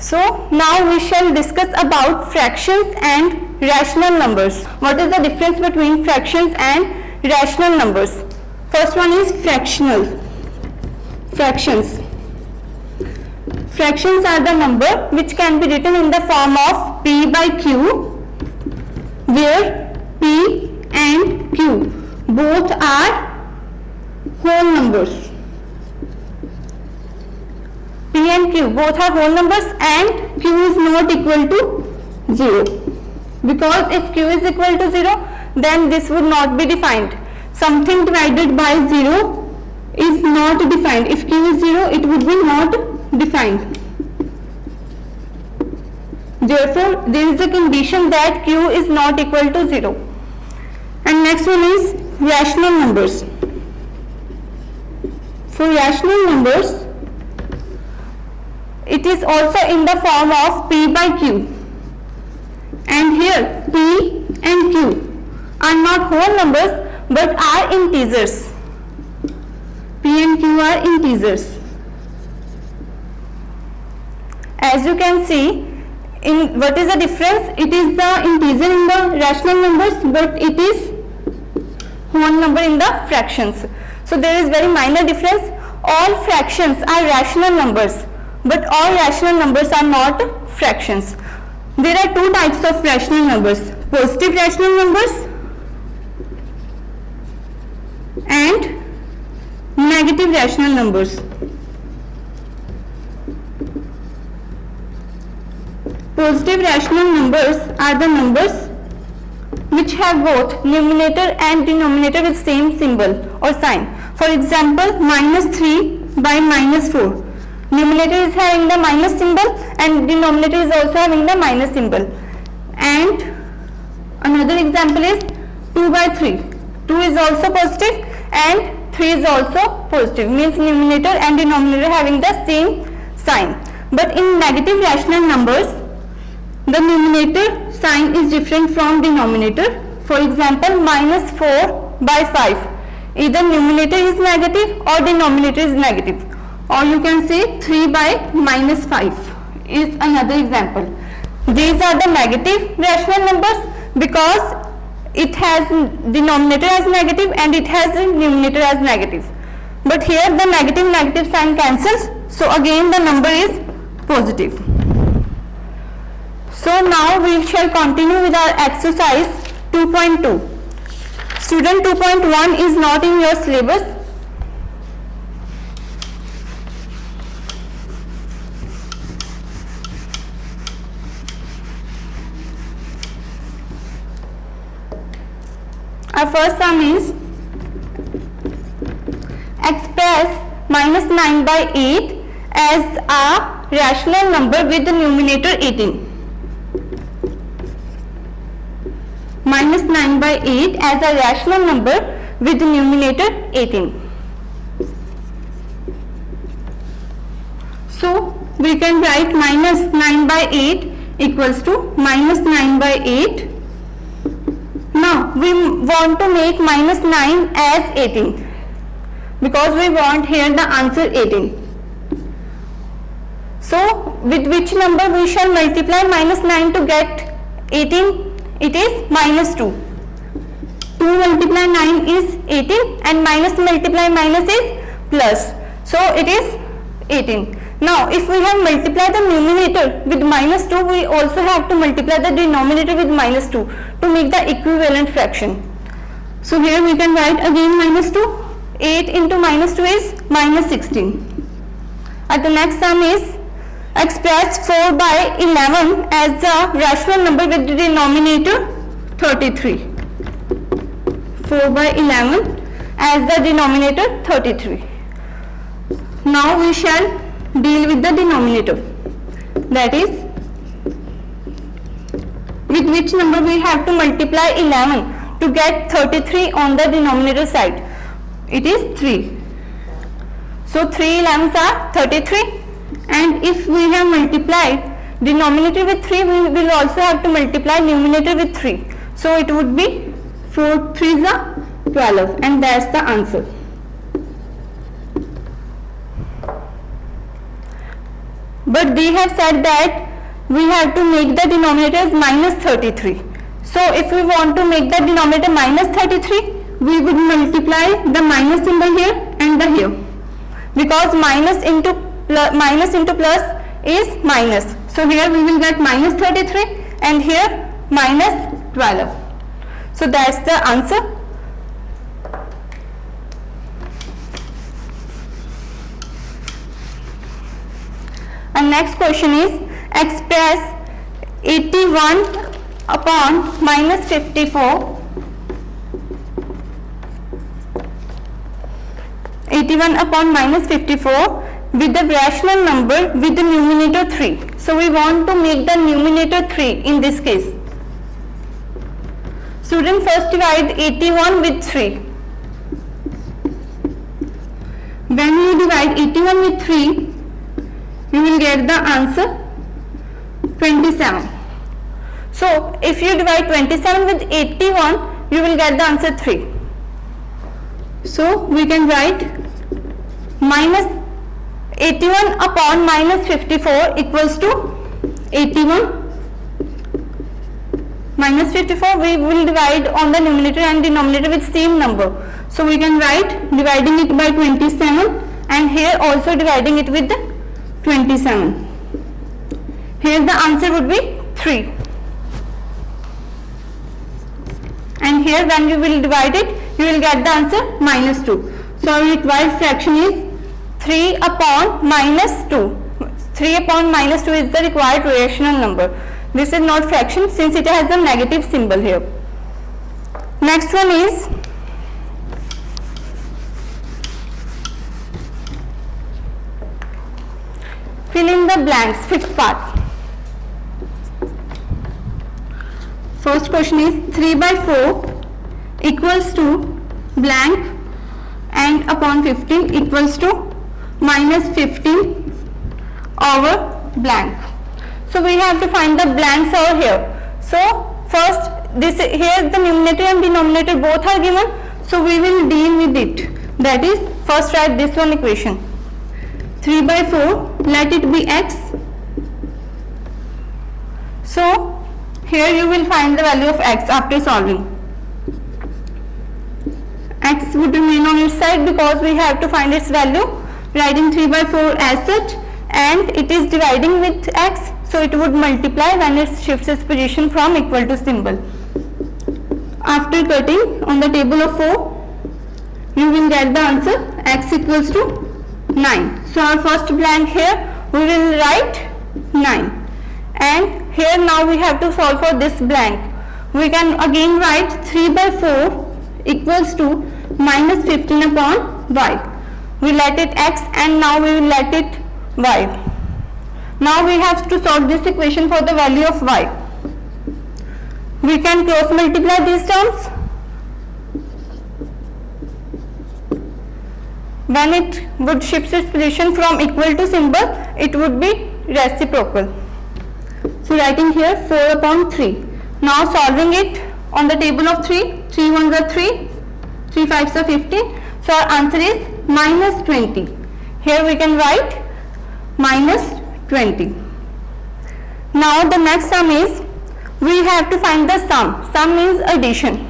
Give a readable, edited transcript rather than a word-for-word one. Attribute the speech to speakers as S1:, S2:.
S1: So now we shall discuss about fractions and rational numbers. What is the difference between fractions and rational numbers? First one is fractional. Fractions. Fractions are the number which can be written in the form of P by Q, where P and Q both are whole numbers. P and Q both are whole numbers and Q is not equal to 0. Because if Q is equal to 0, then this would not be defined. Something divided by 0 is not defined. If Q is 0, it would be not defined. Therefore, there is a condition that Q is not equal to 0. And next one is rational numbers. For rational numbers, it is also in the form of P by Q. And here P and Q are not whole numbers but are integers. P and Q are integers. As you can see, in what is the difference? It is the integer in the rational numbers, but it is whole number in the fractions. So there is very minor difference. All fractions are rational numbers, but all rational numbers are not fractions. There are two types of rational numbers: positive rational numbers and negative rational numbers. Positive rational numbers are the numbers which have both numerator and denominator with same symbol or sign. For example, minus 3 by minus 4. Numerator is having the minus symbol and denominator is also having the minus symbol. And another example is 2 by 3. 2 is also positive and 3 is also positive. Means numerator and denominator having the same sign. But in negative rational numbers, the numerator sign is different from denominator. For example, minus 4 by 5. Either numerator is negative or denominator is negative. Or you can say 3 by minus 5 is another example. These are the negative rational numbers because it has denominator as negative and it has numerator as negative. But here the negative sign cancels, so again the number is positive. So now we shall continue with our exercise 2.2. Student, 2.1 is not in your syllabus. Our first sum is express minus 9 by 8 as a rational number with the numerator 18. Minus 9 by 8 as a rational number with the numerator 18. So we can write minus 9 by 8 equals to minus 9 by 8. Now we want to make minus 9 as 18 because we want here the answer 18. So with which number we shall multiply minus 9 to get 18? It is minus 2. 2 multiply 9 is 18 and minus multiply minus is plus. So it is 18. Now if we have multiplied the numerator with minus 2, we also have to multiply the denominator with minus 2 to make the equivalent fraction. So here we can write again minus 2. 8 into minus 2 is minus 16. And the next sum is express 4 by 11 as a rational number with the denominator 33. 4 by 11 as the denominator 33. Now we shall deal with the denominator. That is, with which number we have to multiply 11 to get 33 on the denominator side. It is 3. So 3 11s are 33. And if we have multiplied denominator with 3, we will also have to multiply numerator with 3. So it would be 4 3s are 12 and that's the answer. but they have said that we have to make the denominator as minus 33. So if we want to make the denominator minus 33, we would multiply the minus symbol here and the here, because minus into plus is minus. So here we will get minus 33 and here minus 12. So that's the answer. And next question is, express 81 upon minus 54. 81 upon minus 54 with the rational number with the numerator 3. So we want to make the numerator 3 in this case. Student, first divide 81 with 3. When you divide 81 with 3, you will get the answer 27. So if you divide 27 with 81, you will get the answer 3. So we can write minus 81 upon minus 54 equals to 81. Minus 54 we will divide on the numerator and denominator with same number. So we can write dividing it by 27 and here also dividing it with the 27. Here the answer would be 3. And here when you will divide it, you will get the answer minus 2. So our required fraction is 3 upon minus 2. 3 upon minus 2 is the required rational number. This is not fraction since it has a negative symbol here. Next one is fill in the blanks, fifth part. First question is 3 by 4 equals to blank and upon 15 equals to minus 15 over blank. So we have to find the blanks over here. So first this here the numerator and denominator both are given. So we will deal with it. That is, first write this one equation. 3 by 4, let it be x. So here you will find the value of x after solving. X would remain on its side because we have to find its value. Writing 3 by 4 as such, and it is dividing with x, so it would multiply when it shifts its position from equal to symbol. After cutting on the table of 4, you will get the answer x equals to 9. So our first blank here we will write 9, and here now we have to solve for this blank. We can again write 3 by 4 equals to minus 15 upon y. We let it x and now we will let it y. Now we have to solve this equation for the value of y. We can cross multiply these terms. When it would shift its position from equal to symbol, it would be reciprocal. So writing here 4 upon 3. Now solving it on the table of 3. 3 1s are 3, 3 5s are 15. So our answer is minus 20. Here we can write minus 20. Now the next sum is, we have to find the sum. Sum means addition.